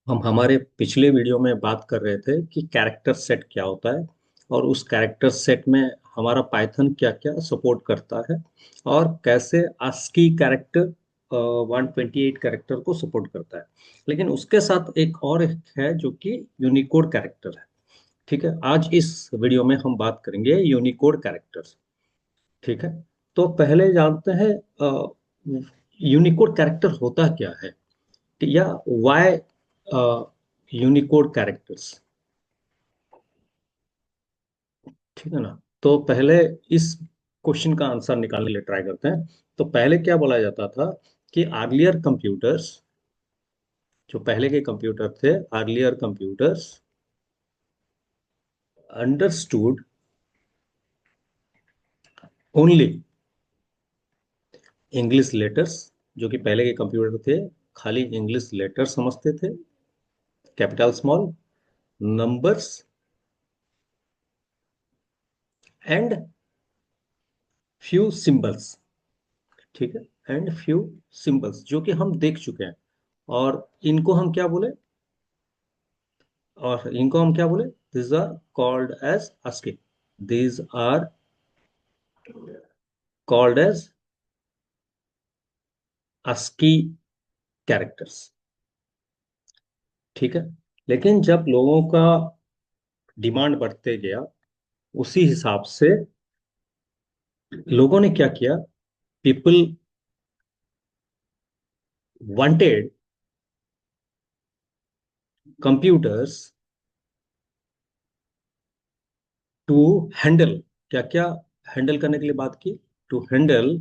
हम हमारे पिछले वीडियो में बात कर रहे थे कि कैरेक्टर सेट क्या होता है और उस कैरेक्टर सेट में हमारा पाइथन क्या क्या सपोर्ट करता है और कैसे ASCII कैरेक्टर 128 कैरेक्टर को सपोर्ट करता है। लेकिन उसके साथ एक और है जो कि यूनिकोड कैरेक्टर है। ठीक है, आज इस वीडियो में हम बात करेंगे यूनिकोड कैरेक्टर्स। ठीक है, तो पहले जानते हैं यूनिकोड कैरेक्टर होता क्या है या वाई यूनिकोड कैरेक्टर्स। ठीक है ना। तो पहले इस क्वेश्चन का आंसर निकालने के लिए ट्राई करते हैं। तो पहले क्या बोला जाता था कि अर्लियर कंप्यूटर्स, जो पहले के कंप्यूटर थे, earlier computers understood only English letters. जो कि पहले के कंप्यूटर थे, खाली इंग्लिश लेटर समझते थे, capital small numbers and few symbols. ठीक है, एंड फ्यू सिंबल्स जो कि हम देख चुके हैं। और इनको हम क्या बोले, और इनको हम क्या बोले, this are called as ASCII। these are called as ASCII characters. ठीक है, लेकिन जब लोगों का डिमांड बढ़ते गया, उसी हिसाब से लोगों ने क्या किया, people wanted computers to handle, क्या क्या हैंडल करने के लिए बात की, टू हैंडल।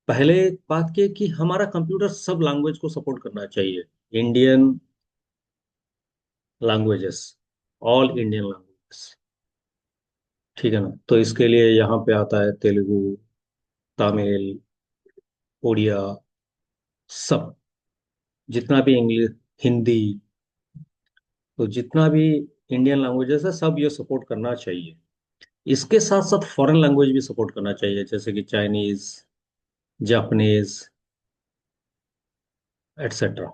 पहले एक बात की कि हमारा कंप्यूटर सब लैंग्वेज को सपोर्ट करना चाहिए, Indian languages, all Indian languages. ठीक है ना। तो इसके लिए यहाँ पे आता है तेलुगु, तमिल, उड़िया, सब, जितना भी इंग्लिश, हिंदी, तो जितना भी इंडियन लैंग्वेजेस है सब ये सपोर्ट करना चाहिए। इसके साथ साथ फॉरेन लैंग्वेज भी सपोर्ट करना चाहिए, जैसे कि चाइनीज, जापानीज, एटसेट्रा।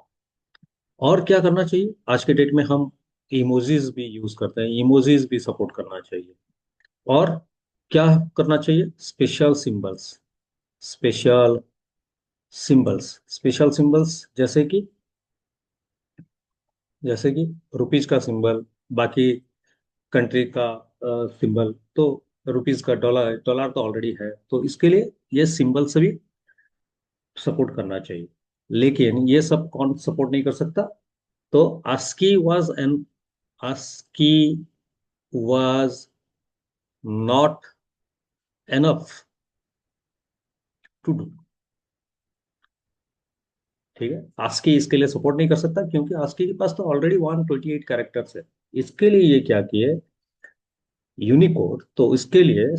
और क्या करना चाहिए, आज के डेट में हम इमोजीज भी यूज करते हैं, इमोजीज भी सपोर्ट करना चाहिए। और क्या करना चाहिए, special symbols, special special symbols जैसे कि रुपीज का सिंबल, बाकी कंट्री का सिंबल। तो रुपीज का, डॉलर, डॉलर तो ऑलरेडी है, तो इसके लिए ये सिंबल से भी सपोर्ट करना चाहिए। लेकिन ये सब कौन सपोर्ट नहीं कर सकता, तो ASCII was an ASCII was not enough to do. ठीक है, ASCII इसके लिए सपोर्ट नहीं कर सकता क्योंकि ASCII के पास तो ऑलरेडी 128 कैरेक्टर्स है। इसके लिए ये क्या किए, यूनिकोड। तो इसके लिए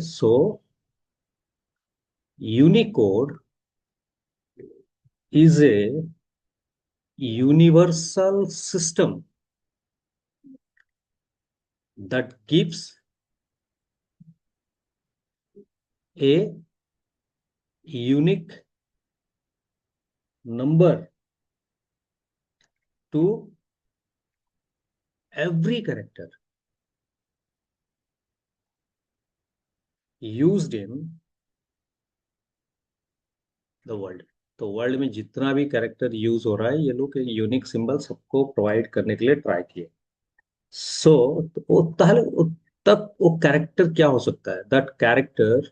Unicode is a universal system that gives a unique number to every character used in the world. तो वर्ल्ड में जितना भी कैरेक्टर यूज हो रहा है, ये लोग एक यूनिक सिंबल सबको प्रोवाइड करने के लिए ट्राई किए। सो तो वो तब वो कैरेक्टर क्या हो सकता है, that character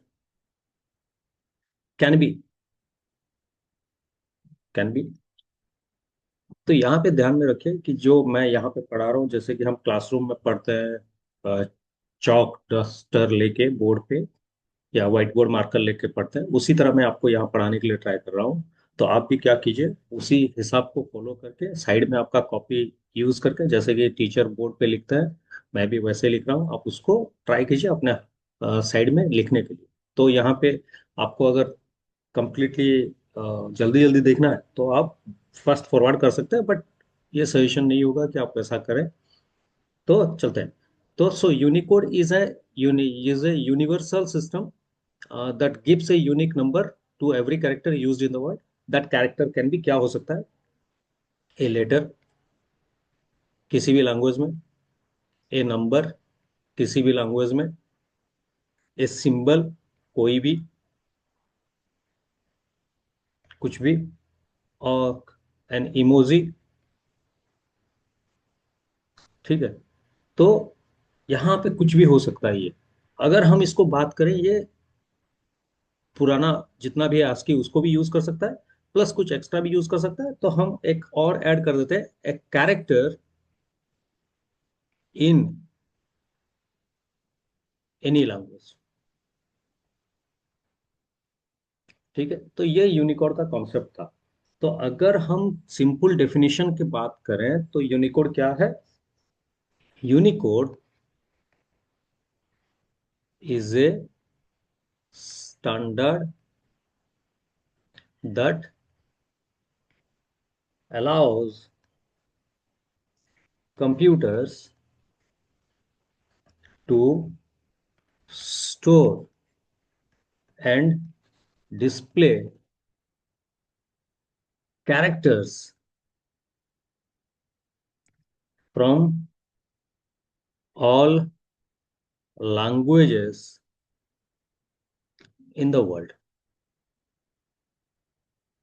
can be can be. तो यहाँ पे ध्यान में रखें कि जो मैं यहाँ पे पढ़ा रहा हूँ, जैसे कि हम क्लासरूम में पढ़ते हैं चौक डस्टर लेके बोर्ड पे या व्हाइट बोर्ड मार्कर लेके पढ़ते हैं, उसी तरह मैं आपको यहाँ पढ़ाने के लिए ट्राई कर रहा हूँ। तो आप भी क्या कीजिए, उसी हिसाब को फॉलो करके साइड में आपका कॉपी यूज करके, जैसे कि टीचर बोर्ड पे लिखता है, मैं भी वैसे लिख रहा हूँ, आप उसको ट्राई कीजिए अपने साइड में लिखने के लिए। तो यहाँ पे आपको अगर कंप्लीटली जल्दी जल्दी देखना है तो आप फास्ट फॉरवर्ड कर सकते हैं, बट ये सजेशन नहीं होगा कि आप ऐसा करें। तो चलते हैं। तो Unicode is a universal system that gives a unique number to every character used in the word. That character can be क्या हो सकता है, a letter, किसी भी लैंग्वेज में, ए नंबर किसी भी लैंग्वेज में, ए सिंबल कोई भी, कुछ भी, और एन इमोजी। ठीक है। तो यहाँ पे कुछ भी हो सकता है ये। अगर हम इसको बात करें, ये पुराना जितना भी है ASCII उसको भी यूज कर सकता है, प्लस कुछ एक्स्ट्रा भी यूज कर सकता है। तो हम एक और ऐड कर देते हैं, एक कैरेक्टर इन एनी लैंग्वेज। ठीक है। तो ये यूनिकोड का कॉन्सेप्ट था। तो अगर हम सिंपल डेफिनेशन की बात करें तो यूनिकोड क्या है? Unicode is a standard that allows computers to store and display characters from all languages in the world।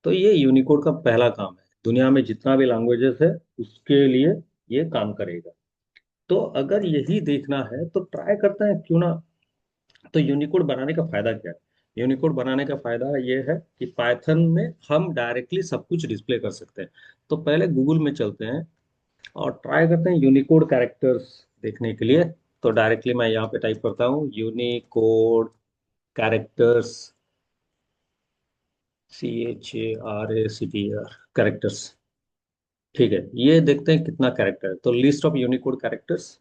तो ये यूनिकोड का पहला काम है, दुनिया में जितना भी लैंग्वेजेस है उसके लिए ये काम करेगा। तो अगर यही देखना है तो ट्राई करते हैं क्यों ना। तो यूनिकोड बनाने का फायदा क्या है? यूनिकोड बनाने का फायदा ये है कि पाइथन में हम डायरेक्टली सब कुछ डिस्प्ले कर सकते हैं। तो पहले गूगल में चलते हैं और ट्राई करते हैं यूनिकोड कैरेक्टर्स देखने के लिए। तो डायरेक्टली मैं यहाँ पे टाइप करता हूँ यूनिकोड कैरेक्टर्स, CHARACTR कैरेक्टर्स। ठीक है, ये देखते हैं कितना कैरेक्टर है। तो लिस्ट ऑफ यूनिकोड कैरेक्टर्स,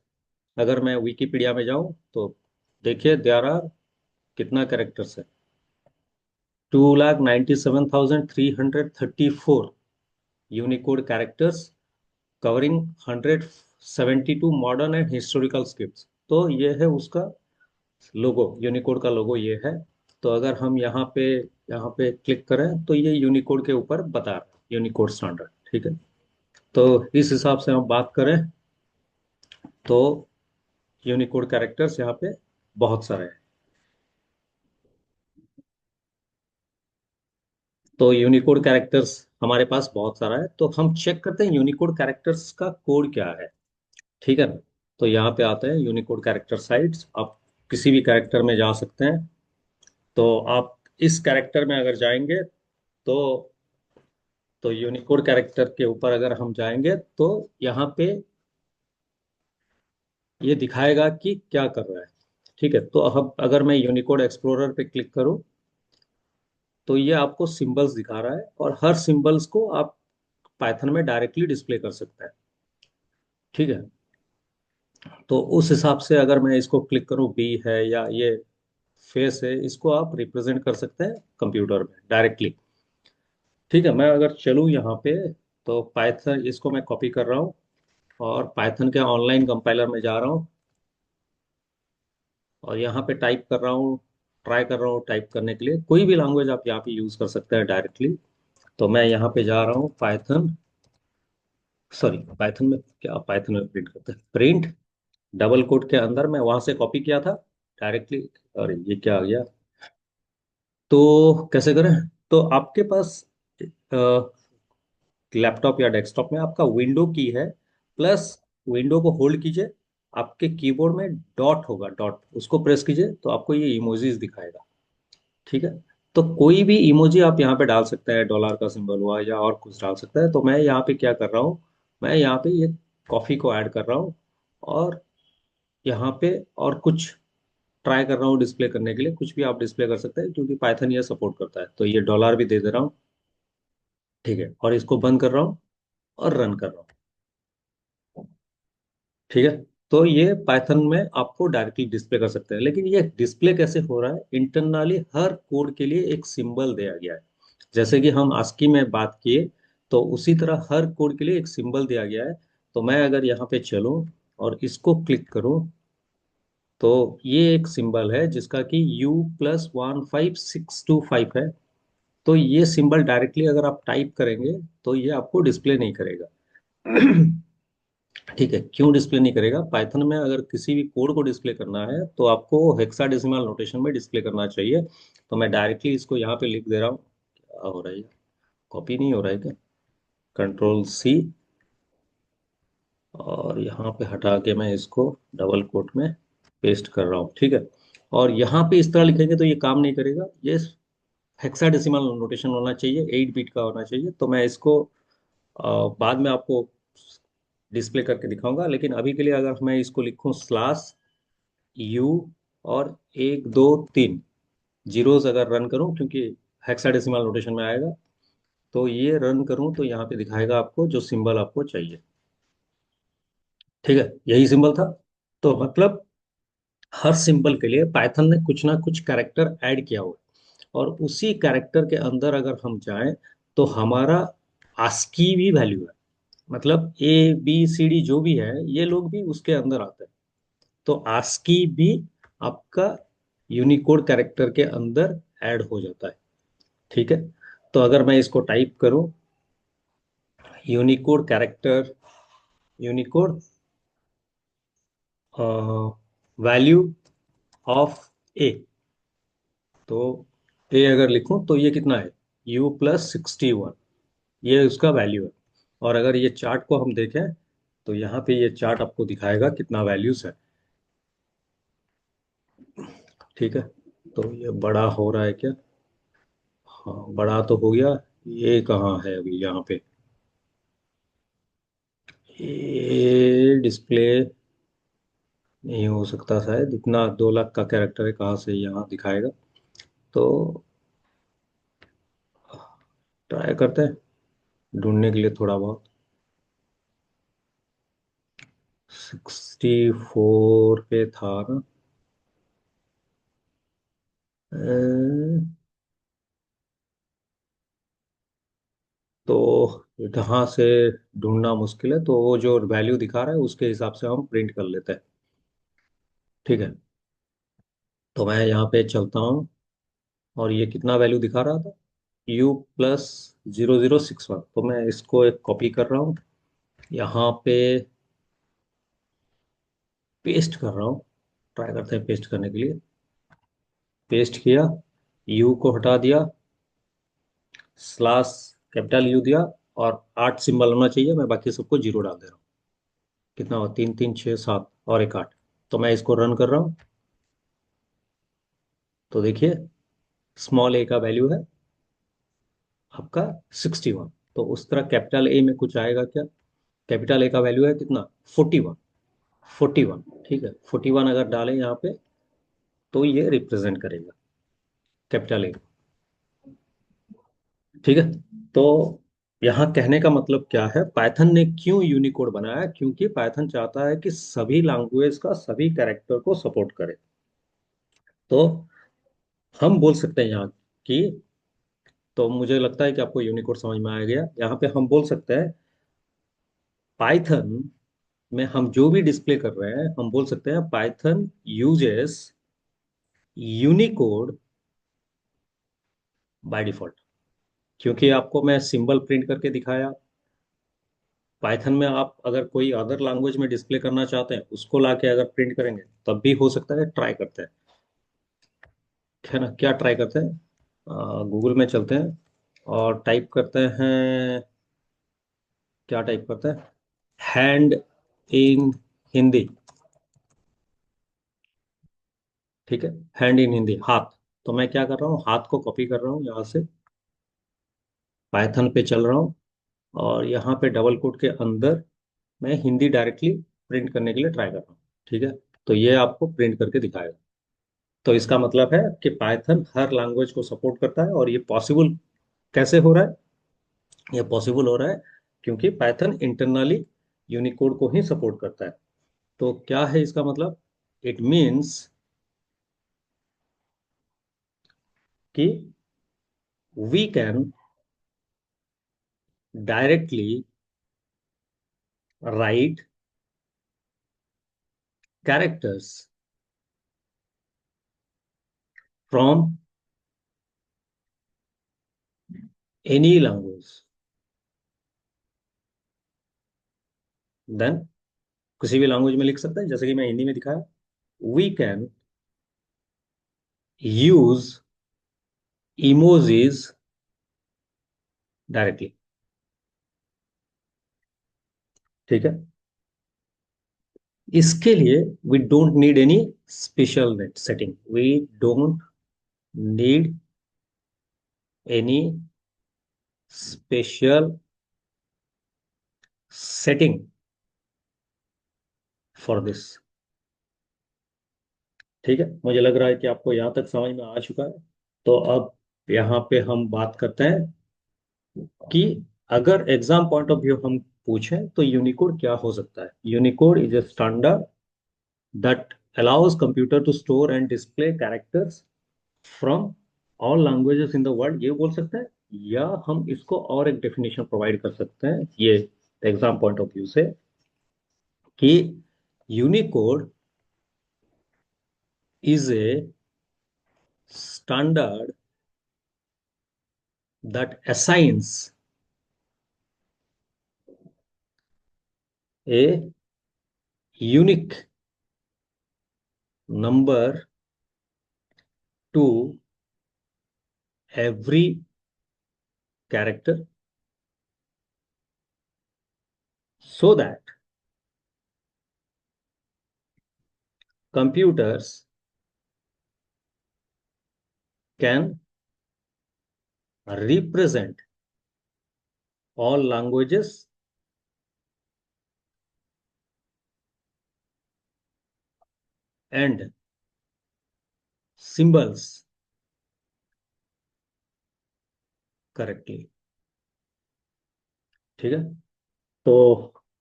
अगर मैं विकिपीडिया में जाऊं तो देखिए देयर आर कितना कैरेक्टर्स है, 2,97,334 Unicode characters covering 172 modern and historical scripts. तो ये है उसका लोगो, यूनिकोड का लोगो ये है। तो अगर हम यहाँ पे क्लिक करें तो ये यूनिकोड के ऊपर बता रहा है, यूनिकोड स्टैंडर्ड। ठीक है। तो इस हिसाब से हम बात करें तो यूनिकोड कैरेक्टर्स यहाँ पे बहुत सारे हैं। तो यूनिकोड कैरेक्टर्स हमारे पास बहुत सारा है, तो हम चेक करते हैं यूनिकोड कैरेक्टर्स का कोड क्या है। ठीक है ना। तो यहाँ पे आते हैं यूनिकोड कैरेक्टर साइट्स, आप किसी भी कैरेक्टर में जा सकते हैं। तो आप इस कैरेक्टर में अगर जाएंगे तो यूनिकोड कैरेक्टर के ऊपर अगर हम जाएंगे तो यहाँ पे ये दिखाएगा कि क्या कर रहा है। ठीक है। तो अब अगर मैं यूनिकोड एक्सप्लोरर पे क्लिक करूँ तो ये आपको सिंबल्स दिखा रहा है, और हर सिंबल्स को आप पाइथन में डायरेक्टली डिस्प्ले कर सकते हैं। ठीक है। तो उस हिसाब से अगर मैं इसको क्लिक करूँ, बी है या ये फेस है, इसको आप रिप्रेजेंट कर सकते हैं कंप्यूटर में डायरेक्टली। ठीक है। मैं अगर चलूँ यहाँ पे तो पाइथन इसको मैं कॉपी कर रहा हूँ और पाइथन के ऑनलाइन कंपाइलर में जा रहा हूँ और यहाँ पे टाइप कर रहा हूँ, ट्राई कर रहा हूँ टाइप करने के लिए। कोई भी लैंग्वेज आप यहाँ पे यूज कर सकते हैं डायरेक्टली। तो मैं यहाँ पे जा रहा हूँ पाइथन, सॉरी पाइथन में क्या, पाइथन में प्रिंट करते हैं, प्रिंट डबल कोट के अंदर मैं वहां से कॉपी किया था डायरेक्टली। अरे ये क्या आ गया, तो कैसे करें? तो आपके पास लैपटॉप या डेस्कटॉप में आपका विंडो की है, प्लस विंडो को होल्ड कीजिए, आपके कीबोर्ड में डॉट होगा, डॉट उसको प्रेस कीजिए तो आपको ये इमोजीज दिखाएगा। ठीक है। तो कोई भी इमोजी आप यहाँ पे डाल सकते हैं, डॉलर का सिंबल हुआ या और कुछ डाल सकता है। तो मैं यहाँ पे क्या कर रहा हूँ, मैं यहाँ पे ये कॉफी को ऐड कर रहा हूँ और यहाँ पे और कुछ ट्राई कर रहा हूँ डिस्प्ले करने के लिए। कुछ भी आप डिस्प्ले कर सकते हैं क्योंकि पाइथन ये सपोर्ट करता है। तो ये डॉलर भी दे दे रहा हूँ। ठीक है। और इसको बंद कर रहा हूँ और रन कर रहा हूँ। ठीक है। तो ये पाइथन में आपको डायरेक्टली डिस्प्ले कर सकते हैं, लेकिन ये डिस्प्ले कैसे हो रहा है? इंटरनली हर कोड के लिए एक सिंबल दिया गया है। जैसे कि हम ASCII में बात किए, तो उसी तरह हर कोड के लिए एक सिंबल दिया गया है। तो मैं अगर यहाँ पे चलूँ और इसको क्लिक करूँ तो ये एक सिंबल है जिसका कि U+15625 है। तो ये सिंबल डायरेक्टली अगर आप टाइप करेंगे तो ये आपको डिस्प्ले नहीं करेगा। ठीक है, क्यों डिस्प्ले नहीं करेगा? पाइथन में अगर किसी भी कोड को डिस्प्ले करना है तो आपको हेक्साडेसिमल नोटेशन में डिस्प्ले करना चाहिए। तो मैं डायरेक्टली इसको यहाँ पे लिख दे रहा हूँ। क्या हो रहा है? कॉपी नहीं हो रहा है क्या? कंट्रोल C, और यहाँ पे हटा के मैं इसको डबल कोट में पेस्ट कर रहा हूँ। ठीक है, और यहाँ पे इस तरह लिखेंगे तो ये काम नहीं करेगा। ये हेक्साडेसिमल नोटेशन होना चाहिए, 8 बिट का होना चाहिए। तो मैं इसको बाद में आपको डिस्प्ले करके दिखाऊंगा, लेकिन अभी के लिए अगर मैं इसको लिखूं /U और 1 2 3 जीरोस अगर रन करूं, क्योंकि हेक्साडेसिमल नोटेशन में आएगा, तो ये रन करूं तो यहाँ पे दिखाएगा आपको जो सिंबल आपको चाहिए। ठीक है, यही सिंबल था। तो मतलब हर सिंबल के लिए पाइथन ने कुछ ना कुछ कैरेक्टर ऐड किया हुआ है, और उसी कैरेक्टर के अंदर अगर हम जाएं तो हमारा आस्की भी वैल्यू है। मतलब ABCD जो भी है, ये लोग भी उसके अंदर आते हैं। तो आस्की भी आपका यूनिकोड कैरेक्टर के अंदर ऐड हो जाता है। ठीक है, तो अगर मैं इसको टाइप करूं, unicode character, unicode value of A, तो ए अगर लिखूं तो ये कितना है? U+61, ये उसका वैल्यू है। और अगर ये चार्ट को हम देखें तो यहाँ पे ये चार्ट आपको दिखाएगा कितना वैल्यूज है। ठीक है, तो ये बड़ा हो रहा है क्या? हाँ, बड़ा तो हो गया। ये कहाँ है अभी यहाँ पे? ये डिस्प्ले नहीं हो सकता शायद, इतना 2 लाख का कैरेक्टर है, कहाँ से यहाँ दिखाएगा? तो ट्राई करते हैं ढूंढने के लिए थोड़ा बहुत। 64 पे था ना? अ, तो यहाँ से ढूंढना मुश्किल है, तो वो जो वैल्यू दिखा रहा है उसके हिसाब से हम प्रिंट कर लेते हैं। ठीक है, तो मैं यहाँ पे चलता हूँ, और ये कितना वैल्यू दिखा रहा था? U+0061। तो मैं इसको एक कॉपी कर रहा हूँ, यहाँ पे पेस्ट कर रहा हूँ। ट्राई करते हैं पेस्ट करने के लिए। पेस्ट किया, यू को हटा दिया, स्लैश कैपिटल यू दिया, और 8 सिंबल होना चाहिए, मैं बाकी सबको जीरो डाल दे रहा हूँ। कितना हुआ? 3 3 6 7 और एक 8। तो मैं इसको रन कर रहा हूँ, तो देखिए स्मॉल ए का वैल्यू है आपका 61। तो उस तरह कैपिटल ए में कुछ आएगा क्या? कैपिटल ए का वैल्यू है कितना? 41। 41, ठीक है, 41 अगर डालें यहाँ पे तो ये रिप्रेजेंट करेगा कैपिटल ए। ठीक है, तो यहाँ कहने का मतलब क्या है, पाइथन ने क्यों यूनिकोड बनाया? क्योंकि पाइथन चाहता है कि सभी लैंग्वेज का सभी कैरेक्टर को सपोर्ट करे। तो हम बोल सकते हैं यहाँ की, तो मुझे लगता है कि आपको यूनिकोड समझ में आ गया। यहाँ पे हम बोल सकते हैं पाइथन में हम जो भी डिस्प्ले कर रहे हैं, हम बोल सकते हैं Python uses Unicode by default. क्योंकि आपको मैं सिंबल प्रिंट करके दिखाया, पाइथन में आप अगर कोई अदर लैंग्वेज में डिस्प्ले करना चाहते हैं, उसको लाके अगर प्रिंट करेंगे तब भी हो सकता है। ट्राई करते हैं, है ना? क्या ट्राई करते हैं? गूगल में चलते हैं और टाइप करते हैं, क्या टाइप करते हैं? Hand in Hindi. ठीक है, हैंड इन हिंदी, हाथ। तो मैं क्या कर रहा हूँ, हाथ को कॉपी कर रहा हूँ यहाँ से, पाइथन पे चल रहा हूँ, और यहाँ पे डबल कोट के अंदर मैं हिंदी डायरेक्टली प्रिंट करने के लिए ट्राई कर रहा हूँ। ठीक है, तो ये आपको प्रिंट करके दिखाएगा। तो इसका मतलब है कि पाइथन हर लैंग्वेज को सपोर्ट करता है, और ये पॉसिबल कैसे हो रहा है? ये पॉसिबल हो रहा है क्योंकि पाइथन इंटरनली यूनिकोड को ही सपोर्ट करता है। तो क्या है इसका मतलब? इट मीन्स कि we can directly write characters from any language, then किसी भी लैंग्वेज में लिख सकते हैं, जैसे कि मैं हिंदी में दिखाया, we can use emojis directly. ठीक है। इसके लिए we don't need any special net setting, we don't need any special setting for this. ठीक है, मुझे लग रहा है कि आपको यहां तक समझ में आ चुका है। तो अब यहाँ पे हम बात करते हैं कि अगर एग्जाम पॉइंट ऑफ व्यू हम पूछें तो यूनिकोड क्या हो सकता है। Unicode is a standard that allows computer to store and display characters from all languages in the world, ये बोल सकते हैं। या हम इसको और एक डेफिनेशन प्रोवाइड कर सकते हैं ये एग्जाम पॉइंट ऑफ व्यू से, कि Unicode is a standard that assigns a unique number to every character so that computers can represent all languages and symbols correctly। ठीक है। तो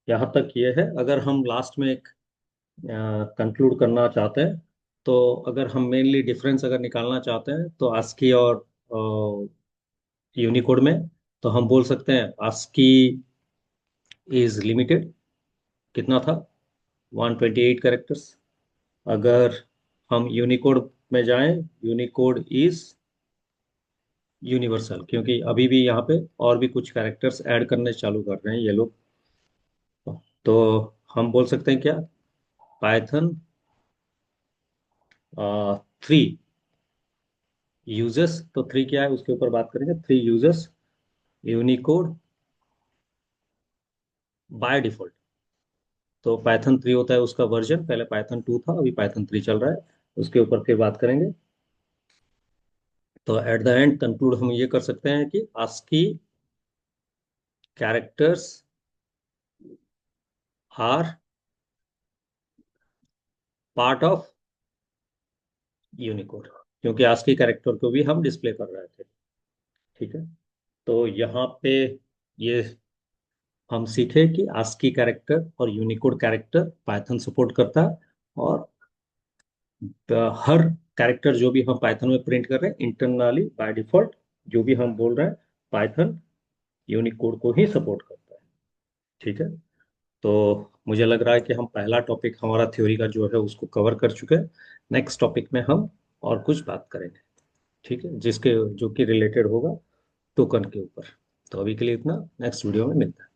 यहां तक ये है। अगर हम लास्ट में एक कंक्लूड करना चाहते हैं, तो अगर हम मेनली डिफरेंस अगर निकालना चाहते हैं तो ASCII और यूनिकोड में, तो हम बोल सकते हैं ASCII इज लिमिटेड। कितना था? 128 कैरेक्टर्स। अगर हम यूनिकोड में जाएं, यूनिकोड इज यूनिवर्सल, क्योंकि अभी भी यहाँ पे और भी कुछ कैरेक्टर्स ऐड करने चालू कर रहे हैं ये लोग। तो हम बोल सकते हैं क्या? पाइथन 3 यूजर्स, तो 3 क्या है उसके ऊपर बात करेंगे। 3 यूजर्स यूनिकोड बाय डिफॉल्ट। तो पाइथन 3 होता है उसका वर्जन, पहले पाइथन 2 था, अभी पाइथन 3 चल रहा है। उसके ऊपर फिर बात करेंगे। तो एट द एंड कंक्लूड हम ये कर सकते हैं कि ASCII characters are part of Unicode, क्योंकि ASCII कैरेक्टर को भी हम डिस्प्ले कर रहे थे। ठीक है। तो यहाँ पे ये हम सीखे कि ASCII कैरेक्टर और यूनिकोड कैरेक्टर पाइथन सपोर्ट करता है। और हर कैरेक्टर जो भी हम पाइथन में प्रिंट कर रहे हैं इंटरनली बाय डिफॉल्ट, जो भी हम बोल रहे हैं, पाइथन यूनिकोड को ही सपोर्ट करता है। ठीक है। तो मुझे लग रहा है कि हम पहला टॉपिक हमारा थ्योरी का जो है उसको कवर कर चुके हैं। नेक्स्ट टॉपिक में हम और कुछ बात करेंगे। ठीक है, जिसके जो कि रिलेटेड होगा टोकन के ऊपर। तो अभी के लिए इतना, नेक्स्ट वीडियो में मिलते हैं।